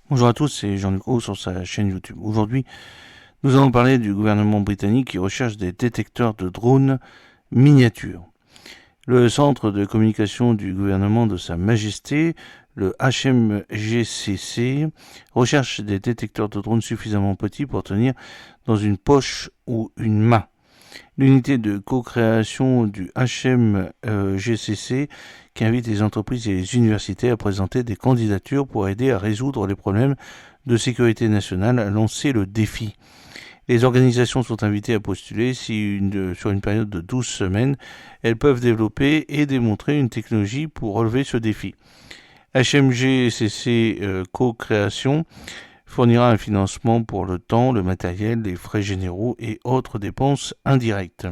Bonjour à tous, c'est Jean-Luc Roux sur sa chaîne YouTube. Aujourd'hui, nous allons parler du gouvernement britannique qui recherche des détecteurs de drones miniatures. Le centre de communication du gouvernement de Sa Majesté, le HMGCC, recherche des détecteurs de drones suffisamment petits pour tenir dans une poche ou une main. L'unité de co-création du HMGCC qui invite les entreprises et les universités à présenter des candidatures pour aider à résoudre les problèmes de sécurité nationale, a lancé le défi. Les organisations sont invitées à postuler si sur une période de 12 semaines, elles peuvent développer et démontrer une technologie pour relever ce défi. HMGCC Co-création fournira un financement pour le temps, le matériel, les frais généraux et autres dépenses indirectes.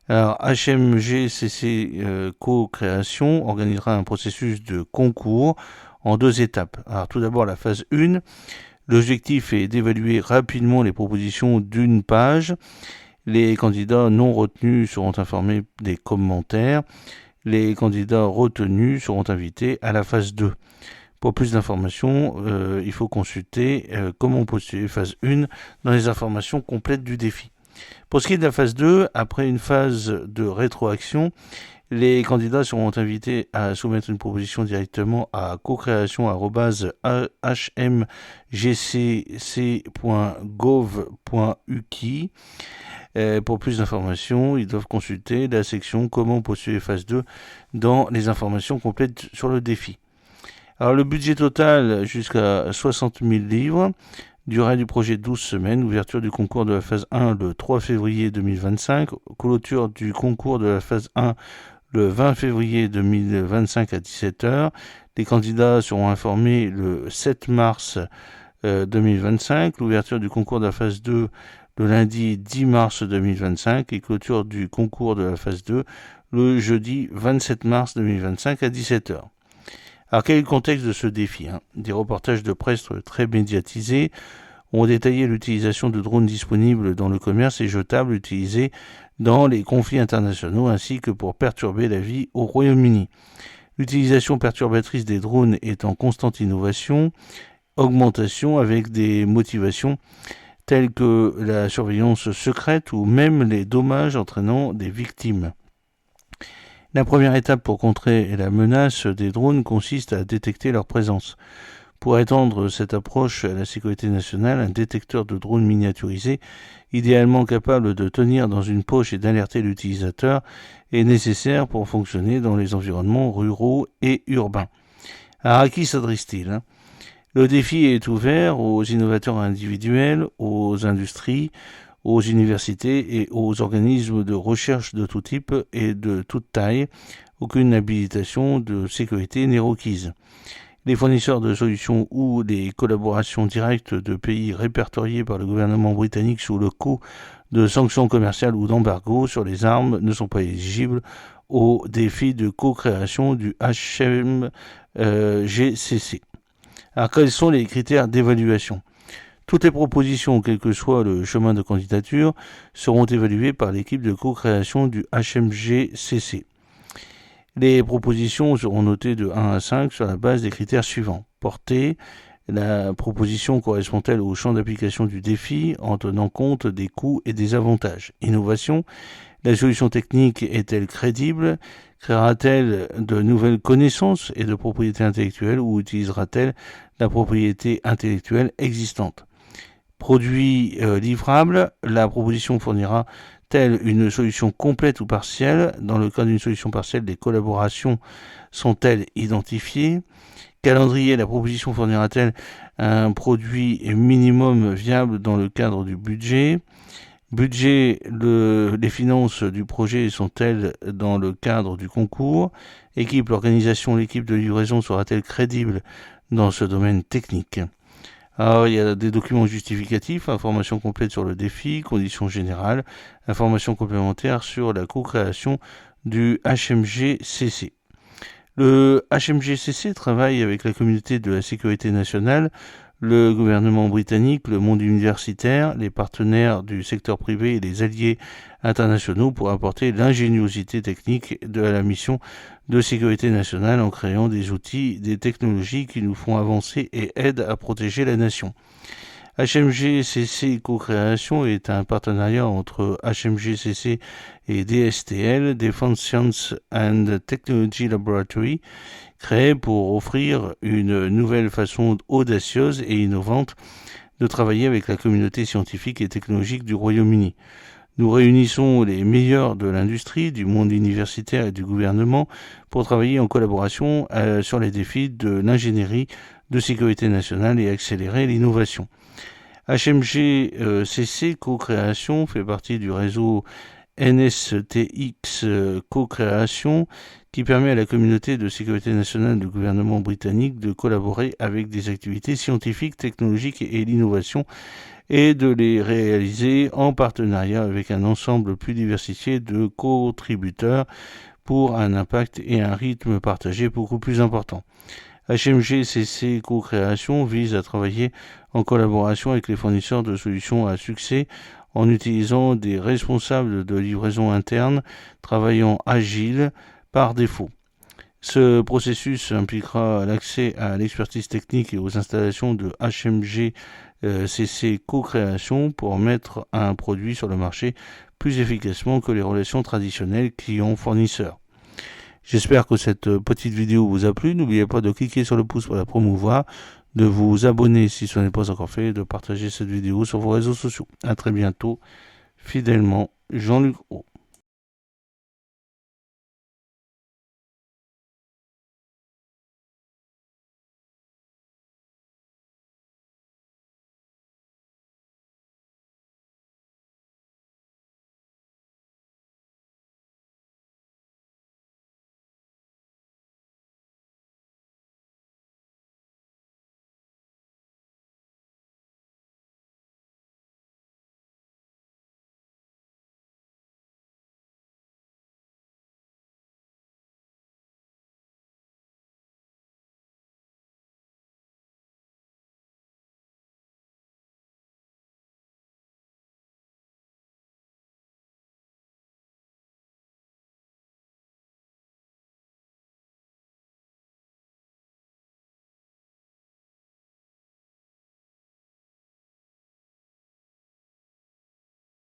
Alors, HMGCC Co-création organisera un processus de concours en 2 étapes. Alors, tout d'abord, la phase 1. L'objectif est d'évaluer rapidement les propositions d'une page. Les candidats non retenus seront informés des commentaires. Les candidats retenus seront invités à la phase 2. Pour plus d'informations, il faut consulter comment postuler phase 1 dans les informations complètes du défi. Pour ce qui est de la phase 2, après une phase de rétroaction, les candidats seront invités à soumettre une proposition directement à cocréation@hmgcc.gov.uk. Pour plus d'informations, ils doivent consulter la section Comment postuler phase 2 dans les informations complètes sur le défi. Alors le budget total jusqu'à 60 000 livres, durée du projet 12 semaines, ouverture du concours de la phase 1 le 3 février 2025, clôture du concours de la phase 1 le 20 février 2025 à 17h. Les candidats seront informés le 7 mars 2025, l'ouverture du concours de la phase 2 le lundi 10 mars 2025 et clôture du concours de la phase 2 le jeudi 27 mars 2025 à 17h. Alors quel est le contexte de ce défi ? Des reportages de presse très médiatisés ont détaillé l'utilisation de drones disponibles dans le commerce et jetables utilisés dans les conflits internationaux ainsi que pour perturber la vie au Royaume-Uni. L'utilisation perturbatrice des drones est en constante augmentation avec des motivations telles que la surveillance secrète ou même les dommages entraînant des victimes. La première étape pour contrer la menace des drones consiste à détecter leur présence. Pour étendre cette approche à la sécurité nationale, un détecteur de drones miniaturisé, idéalement capable de tenir dans une poche et d'alerter l'utilisateur, est nécessaire pour fonctionner dans les environnements ruraux et urbains. Alors à qui s'adresse-t-il ? Le défi est ouvert aux innovateurs individuels, aux industries, aux universités et aux organismes de recherche de tout type et de toute taille. Aucune habilitation de sécurité n'est requise. Les fournisseurs de solutions ou les collaborations directes de pays répertoriés par le gouvernement britannique sous le coup de sanctions commerciales ou d'embargo sur les armes ne sont pas éligibles au défi de co-création du HMGCC. Alors quels sont les critères d'évaluation ? Toutes les propositions, quel que soit le chemin de candidature, seront évaluées par l'équipe de co-création du HMGCC. Les propositions seront notées de 1 à 5 sur la base des critères suivants. Portée, la proposition correspond-elle au champ d'application du défi en tenant compte des coûts et des avantages. Innovation, la solution technique est-elle crédible ? Créera-t-elle de nouvelles connaissances et de propriétés intellectuelles ou utilisera-t-elle la propriété intellectuelle existante ? Produit livrable, la proposition fournira-t-elle une solution complète ou partielle ? Dans le cas d'une solution partielle, les collaborations sont-elles identifiées ? Calendrier, la proposition fournira-t-elle un produit minimum viable dans le cadre du budget ? Budget, les finances du projet sont-elles dans le cadre du concours ? Équipe, l'organisation, l'équipe de livraison sera-t-elle crédible dans ce domaine technique ? Alors, il y a des documents justificatifs, informations complètes sur le défi, conditions générales, informations complémentaires sur la co-création du HMGCC. Le HMGCC travaille avec la communauté de la sécurité nationale, Le gouvernement britannique, le monde universitaire, les partenaires du secteur privé et les alliés internationaux pour apporter l'ingéniosité technique de la mission de sécurité nationale en créant des outils, des technologies qui nous font avancer et aident à protéger la nation. HMGCC Co-Création est un partenariat entre HMGCC et DSTL, Defense Science and Technology Laboratory, créé pour offrir une nouvelle façon audacieuse et innovante de travailler avec la communauté scientifique et technologique du Royaume-Uni. Nous réunissons les meilleurs de l'industrie, du monde universitaire et du gouvernement pour travailler en collaboration sur les défis de l'ingénierie de sécurité nationale et accélérer l'innovation. HMGCC Co-Création fait partie du réseau NSTX Co-Création qui permet à la communauté de sécurité nationale du gouvernement britannique de collaborer avec des activités scientifiques, technologiques et l'innovation et de les réaliser en partenariat avec un ensemble plus diversifié de contributeurs pour un impact et un rythme partagé beaucoup plus important. HMGCC Co-Création vise à travailler en collaboration avec les fournisseurs de solutions à succès en utilisant des responsables de livraison interne travaillant agile par défaut. Ce processus impliquera l'accès à l'expertise technique et aux installations de HMGCC Co-Création pour mettre un produit sur le marché plus efficacement que les relations traditionnelles client-fournisseur. J'espère que cette petite vidéo vous a plu. N'oubliez pas de cliquer sur le pouce pour la promouvoir, de vous abonner si ce n'est pas encore fait et de partager cette vidéo sur vos réseaux sociaux. A très bientôt. Fidèlement, Jean-Luc Haut.